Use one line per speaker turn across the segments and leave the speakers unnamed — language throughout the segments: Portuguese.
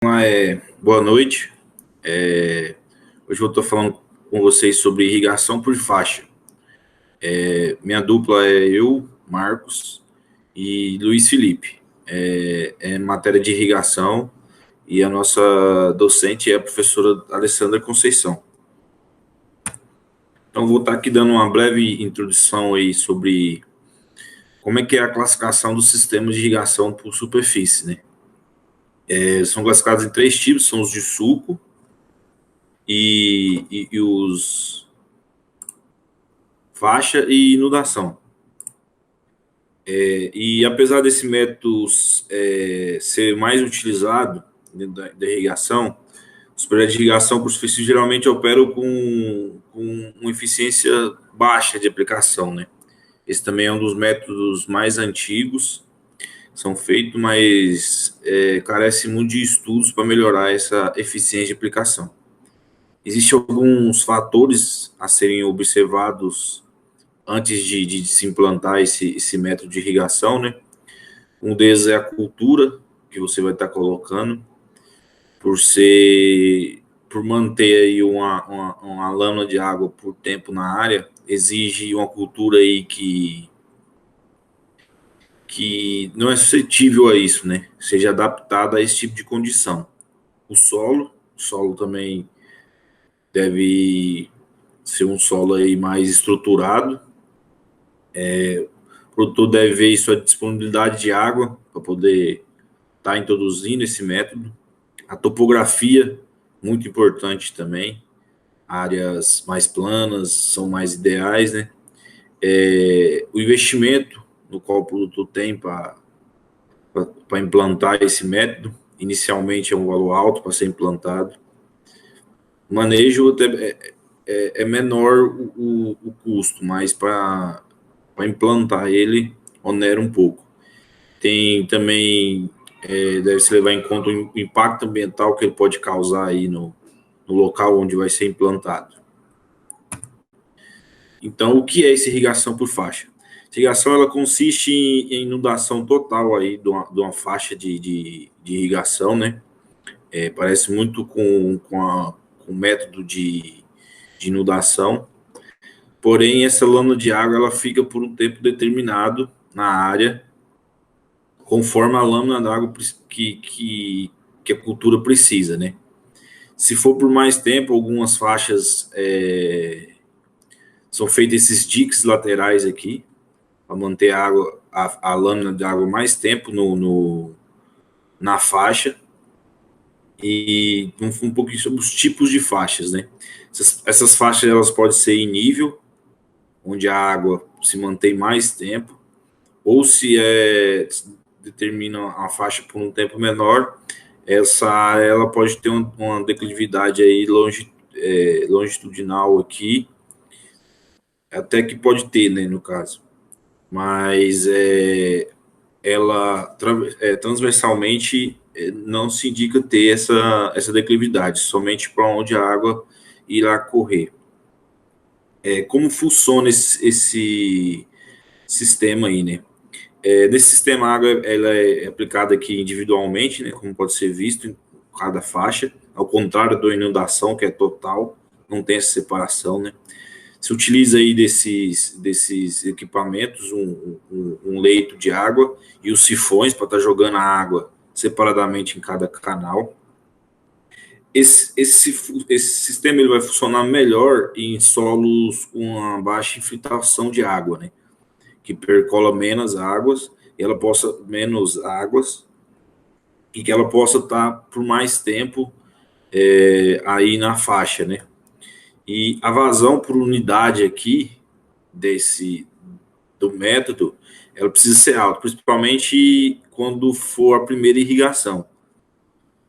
Boa noite. Hoje eu estou falando com vocês sobre irrigação por faixa. Minha dupla é eu, Marcos e Luiz Felipe. É matéria de irrigação e a nossa docente é a professora Alessandra Conceição. Então vou estar aqui dando uma breve introdução aí sobre como é que é a classificação dos sistemas de irrigação por superfície, né? São classificados em três tipos, são os de suco e os faixa e inundação. E apesar desse método ser mais utilizado dentro da irrigação, os projetos de irrigação por superfície geralmente operam com uma eficiência baixa de aplicação, né? Esse também é um dos métodos mais antigos, são feitos, mas carece muito de estudos para melhorar essa eficiência de aplicação. Existem alguns fatores a serem observados antes de se implantar esse método de irrigação, né? Um deles é a cultura que você vai estar colocando, por manter aí uma lâmina de água por tempo na área, exige uma cultura aí que não é suscetível a isso, né? Seja adaptada a esse tipo de condição. O solo também deve ser um solo aí mais estruturado. O produtor deve ver sua disponibilidade de água para poder estar introduzindo esse método. A topografia, muito importante também. Áreas mais planas são mais ideais, né? O investimento no qual o produtor tem para implantar esse método, inicialmente é um valor alto para ser implantado. O manejo é menor o custo, mas para implantar ele onera um pouco. Tem também, deve-se levar em conta o impacto ambiental que ele pode causar aí no local onde vai ser implantado. Então, o que é essa irrigação por faixa? Essa irrigação ela consiste em inundação total aí de uma faixa de irrigação, né? Parece muito com o método de inundação, porém essa lâmina de água ela fica por um tempo determinado na área, conforme a lâmina d'água que a cultura precisa, né? Se for por mais tempo, algumas faixas são feitos esses diques laterais aqui, para manter a lâmina de água mais tempo na faixa. E um pouquinho sobre os tipos de faixas, né? Essas faixas elas podem ser em nível, onde a água se mantém mais tempo, ou se determina a faixa por um tempo menor, ela pode ter uma declividade aí longitudinal aqui, até que pode ter, né, no caso. Mas ela transversalmente não se indica ter essa declividade, somente para onde a água irá correr. Como funciona esse sistema aí, né? Nesse sistema, a água ela é aplicada aqui individualmente, né, como pode ser visto em cada faixa, ao contrário da inundação, que é total, não tem essa separação, né? Se utiliza aí desses equipamentos, um leito de água e os sifões para estar jogando a água separadamente em cada canal. Esse sistema ele vai funcionar melhor em solos com uma baixa infiltração de água, né? Que percola menos águas, menos águas, e que ela possa estar por mais tempo aí na faixa, né? E a vazão por unidade aqui do método, ela precisa ser alta, principalmente quando for a primeira irrigação.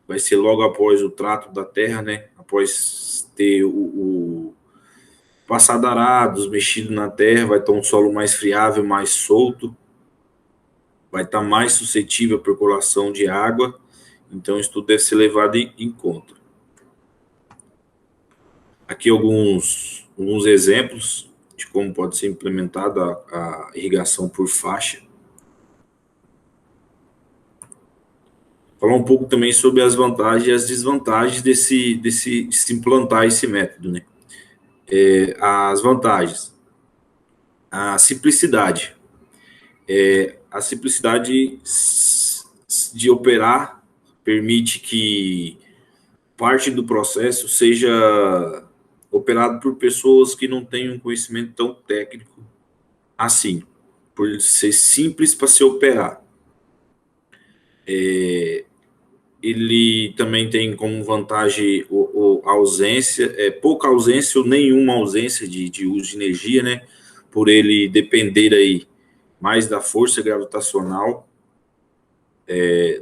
Vai ser logo após o trato da terra, né? Após ter o passado arados, mexido na terra, vai estar um solo mais friável, mais solto, vai estar mais suscetível à percolação de água, então isso tudo deve ser levado em conta. Aqui alguns exemplos de como pode ser implementada a irrigação por faixa. falar um pouco também sobre as vantagens e as desvantagens de se implantar esse método, né? As vantagens, a simplicidade. A simplicidade de operar permite que parte do processo seja operado por pessoas que não têm um conhecimento tão técnico assim, por ser simples para se operar. Ele também tem como vantagem a ausência, pouca ausência ou nenhuma ausência de uso de energia, né? Por ele depender aí mais da força gravitacional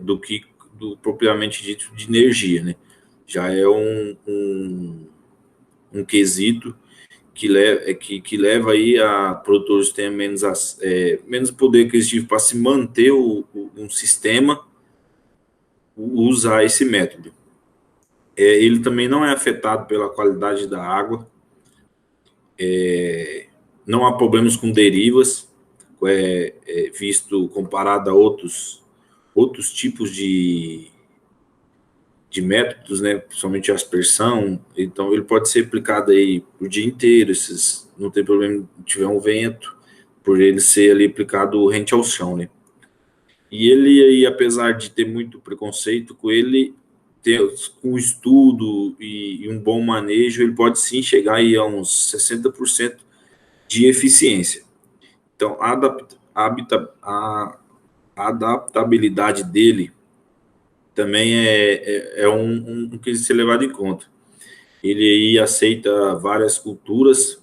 do que do propriamente dito de energia, né? Já é um quesito que leva aí a produtores terem menos poder aquisitivo para se manter um sistema, usar esse método. Ele também não é afetado pela qualidade da água, não há problemas com derivas, visto comparado a outros tipos de métodos, né, principalmente a aspersão. Então ele pode ser aplicado aí o dia inteiro, não tem problema se tiver um vento, por ele ser ali aplicado rente ao chão, né. E ele aí, apesar de ter muito preconceito com ele, com estudo e um bom manejo, ele pode sim chegar aí a uns 60% de eficiência. Então, a adaptabilidade dele também é um que ser levado em conta. Ele aí aceita várias culturas,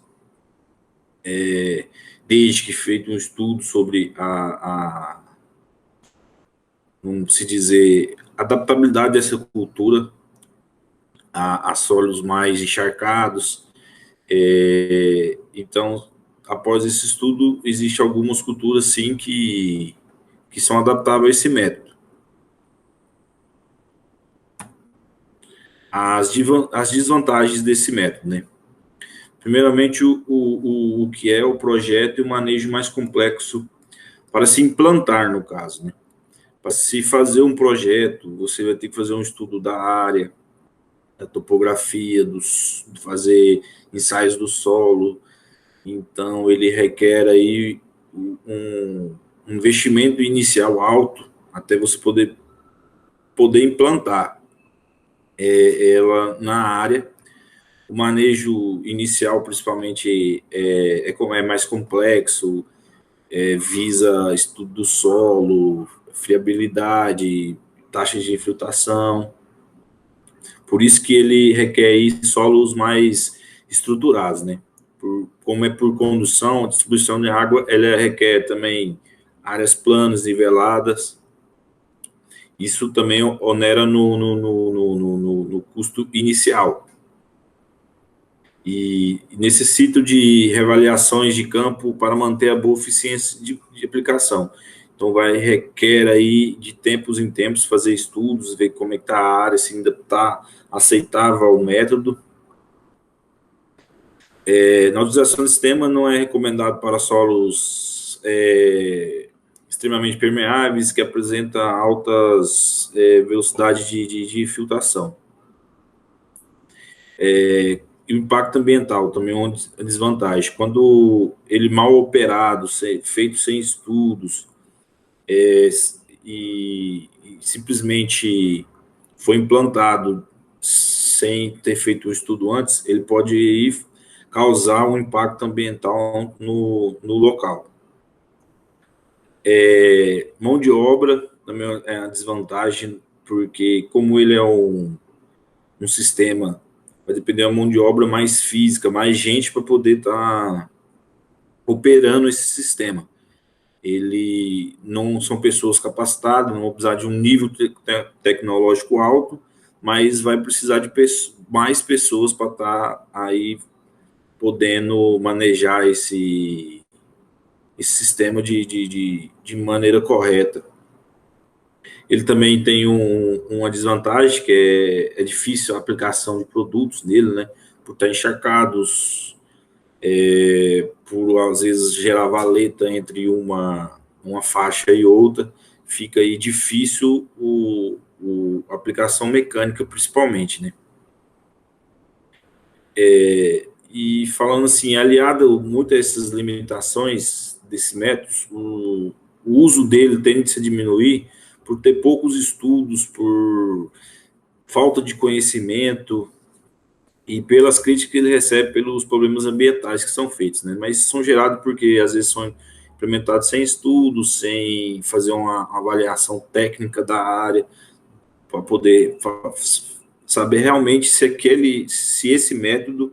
desde que feito um estudo sobre vamos se dizer, adaptabilidade dessa cultura a solos mais encharcados. Então, após esse estudo, existe algumas culturas, sim, que são adaptáveis a esse método. As desvantagens desse método, né? Primeiramente, o que é o projeto e o manejo mais complexo para se implantar, no caso, né? Para se fazer um projeto, você vai ter que fazer um estudo da área, da topografia, fazer ensaios do solo. Então, ele requer aí um investimento inicial alto até você poder implantar ela na área. O manejo inicial, principalmente, como é mais complexo, visa estudo do solo, friabilidade, taxas de infiltração. Por isso que ele requer aí solos mais estruturados, né? Como é por condução, a distribuição de água, ela requer também áreas planas, niveladas. Isso também onera no custo inicial. E necessito de reavaliações de campo para manter a boa eficiência de aplicação. Então, requer aí de tempos em tempos fazer estudos, ver como é que está a área, se ainda está aceitável o método. Na utilização do sistema, não é recomendado para solos extremamente permeáveis, que apresentam altas velocidades de infiltração. E o impacto ambiental também é uma desvantagem. Quando ele mal operado, feito sem estudos, e simplesmente foi implantado sem ter feito um estudo antes, ele pode causar um impacto ambiental no local. Mão de obra também é uma desvantagem, porque como ele é um sistema, vai depender da mão de obra mais física, mais gente para poder estar operando esse sistema. Ele não são pessoas capacitadas, não vão precisar de um nível tecnológico alto, mas vai precisar de mais pessoas para estar aí podendo manejar esse sistema de maneira correta. Ele também tem uma desvantagem, que é difícil a aplicação de produtos nele, né? Por estar encharcados, por às vezes gerar valeta entre uma faixa e outra, fica aí difícil a aplicação mecânica, principalmente, né? E falando assim, aliado muito a essas limitações desse método, o uso dele tende a diminuir por ter poucos estudos, por falta de conhecimento e pelas críticas que ele recebe pelos problemas ambientais que são feitos, né? Mas são gerados porque às vezes são implementados sem estudos, sem fazer uma avaliação técnica da área, para poder saber realmente se esse método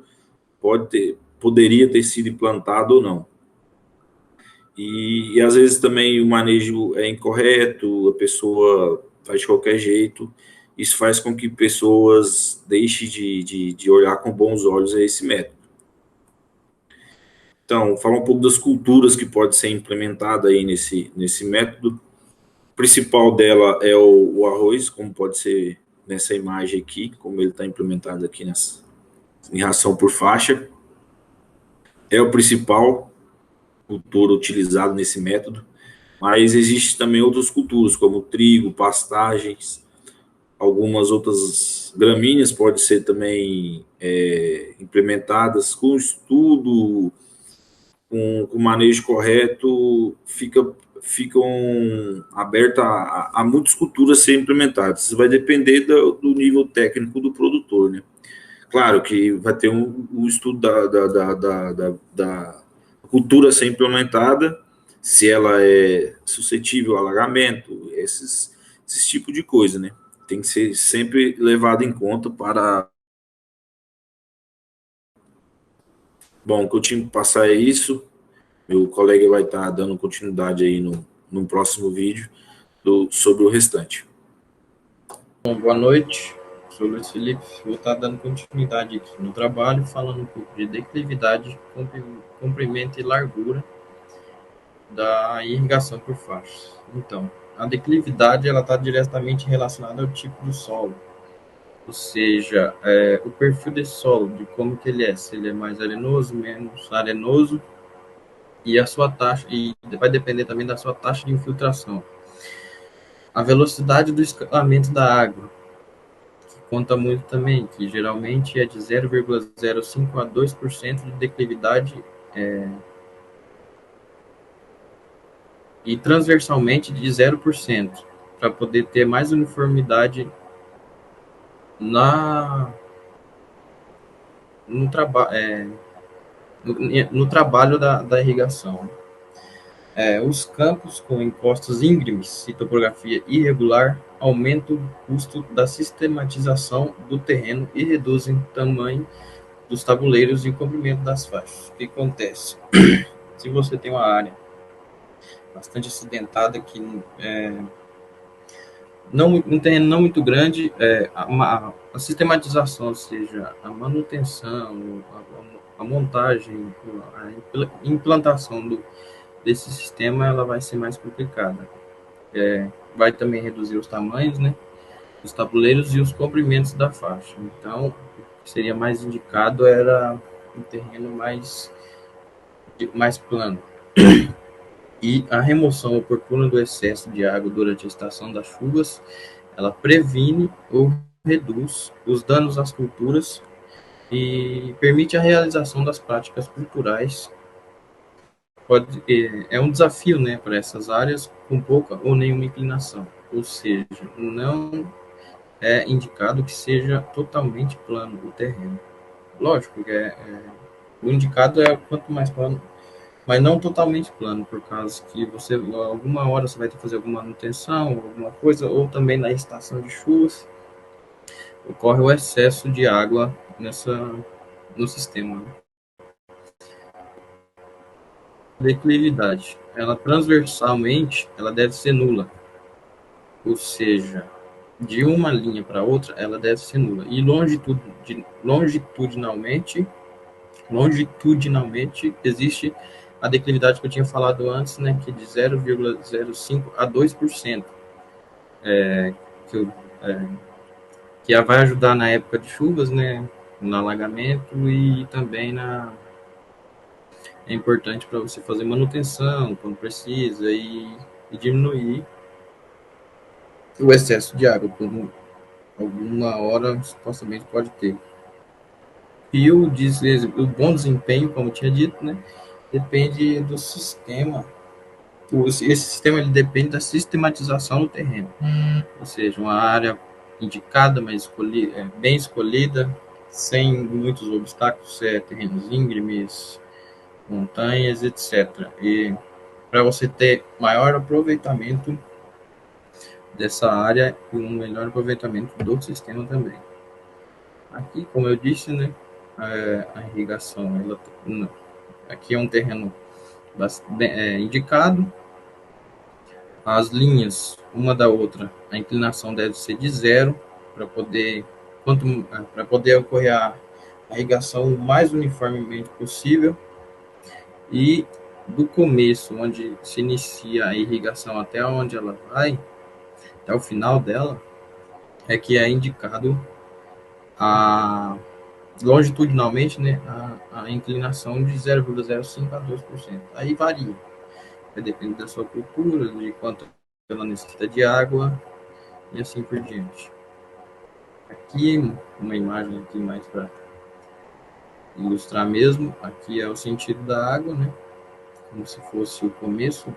poderia ter sido implantado ou não. E às vezes também o manejo é incorreto, a pessoa faz de qualquer jeito. Isso faz com que pessoas deixem de olhar com bons olhos a esse método. Então, falar um pouco das culturas que pode ser implementada aí nesse método. O principal dela é o arroz, como pode ser nessa imagem aqui, como ele está implementado aqui em ração por faixa. É o principal cultura utilizado nesse método, mas existe também outras culturas, como trigo, pastagens, algumas outras gramíneas podem ser também implementadas com estudo, com manejo correto, ficam abertas a muitas culturas serem implementadas. Isso vai depender do nível técnico do produtor, né? Claro que vai ter um estudo da cultura a ser implementada, se ela é suscetível a alagamento, esses tipos de coisa, né? Tem que ser sempre levado em conta para. Bom, o que eu tinha que passar é isso. Meu colega vai estar dando continuidade aí no próximo vídeo sobre o restante.
Bom, boa noite, sou Luiz Felipe, vou estar dando continuidade aqui no trabalho, falando um pouco de declividade, comprimento e largura da irrigação por faixas. Então, a declividade ela está diretamente relacionada ao tipo do solo, ou seja, o perfil desse solo, de como que ele é, se ele é mais arenoso, menos arenoso, e a sua taxa, e vai depender também da sua taxa de infiltração. A velocidade do escoamento da água, conta muito também, que geralmente é de 0,05 a 2% de declividade e transversalmente de 0%, para poder ter mais uniformidade na, no, no trabalho da irrigação. Os campos com encostas íngremes e topografia irregular aumentam o custo da sistematização do terreno e reduzem o tamanho dos tabuleiros e o comprimento das faixas. O que acontece? Se você tem uma área bastante acidentada, que um terreno não muito grande, a sistematização, ou seja, a manutenção, a montagem, a implantação desse sistema, ela vai ser mais complicada. Vai também reduzir os tamanhos, né, dos tabuleiros e os comprimentos da faixa. Então, o que seria mais indicado era um terreno mais plano. E a remoção oportuna do excesso de água durante a estação das chuvas, ela previne ou reduz os danos às culturas e permite a realização das práticas culturais. É um desafio, né, para essas áreas com pouca ou nenhuma inclinação, ou seja, não é indicado que seja totalmente plano o terreno. Lógico que o indicado é quanto mais plano, mas não totalmente plano, por causa que você, alguma hora você vai ter que fazer alguma manutenção, alguma coisa, ou também na estação de chuvas, ocorre o excesso de água no sistema. Declividade, ela transversalmente, ela deve ser nula, ou seja, de uma linha para outra, ela deve ser nula. E longitudinalmente existe a declividade que eu tinha falado antes, né, que é de 0,05 a 2%, que, eu, que vai ajudar na época de chuvas, né, no alagamento e também é importante para você fazer manutenção quando precisa e diminuir o excesso de água, por alguma hora supostamente pode ter. E o bom desempenho, como eu tinha dito, né, depende do sistema. Esse sistema ele depende da sistematização do terreno, ou seja, uma área indicada, mas bem escolhida, sem muitos obstáculos, terrenos íngremes, montanhas, etc. E para você ter maior aproveitamento dessa área e um melhor aproveitamento do sistema também. Aqui, como eu disse, né, a irrigação, aqui é um terreno indicado. As linhas, uma da outra, a inclinação deve ser de zero para poder, para poder ocorrer a irrigação o mais uniformemente possível. E do começo, onde se inicia a irrigação até onde ela vai, até o final dela, é que é indicado a longitudinalmente, né, a inclinação de 0,05 a 2%. Aí varia, vai depender da sua cultura, de quanto ela necessita de água e assim por diante. Aqui, uma imagem aqui mais para ilustrar mesmo, aqui é o sentido da água, né, como se fosse o começo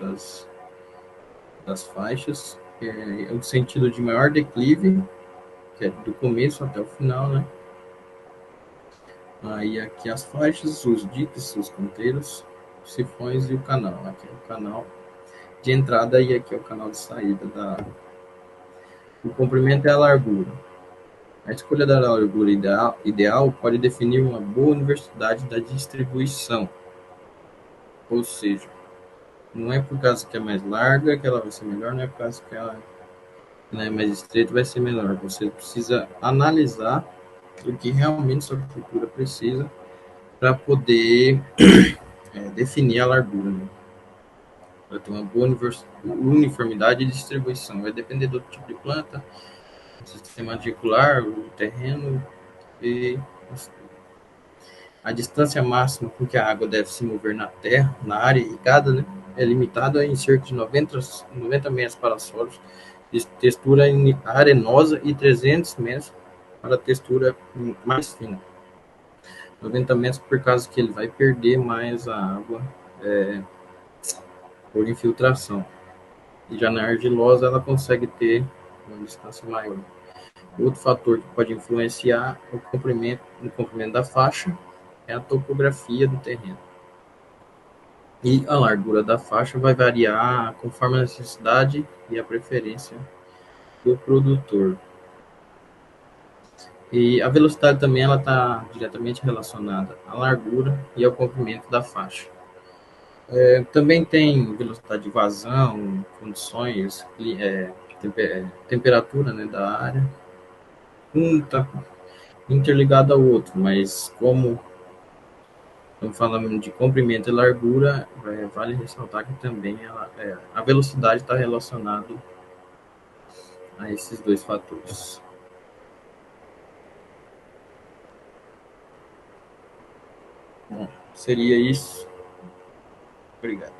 das faixas, é o sentido de maior declive, que é do começo até o final, né. Aí aqui as faixas, os diques, os canteiros, os sifões e o canal. Aqui é o canal de entrada e aqui é o canal de saída da água. O comprimento é a largura. A escolha da largura ideal pode definir uma boa universidade da distribuição. Ou seja, não é por causa que é mais larga que ela vai ser melhor, não é por causa que ela é mais estreita vai ser melhor. Você precisa analisar o que realmente sua cultura precisa para poder definir a largura, né? Para ter uma boa uniformidade de distribuição. Vai depender do tipo de planta, do sistema radicular, o terreno e a distância máxima com que a água deve se mover na terra, na área irrigada, né, é limitada em cerca de 90 metros para solos de textura arenosa e 300 metros para textura mais fina. 90 metros por causa que ele vai perder mais a água por infiltração. E já na argilosa ela consegue ter uma distância maior. Outro fator que pode influenciar o comprimento da faixa é a topografia do terreno. E a largura da faixa vai variar conforme a necessidade e a preferência do produtor. E a velocidade também ela está diretamente relacionada à largura e ao comprimento da faixa. Também tem velocidade de vazão, condições, temperatura, né, da área. Um está interligado ao outro, mas como estamos falando de comprimento e largura, vale ressaltar que também a velocidade está relacionada a esses dois fatores. Bom, seria isso. Obrigado.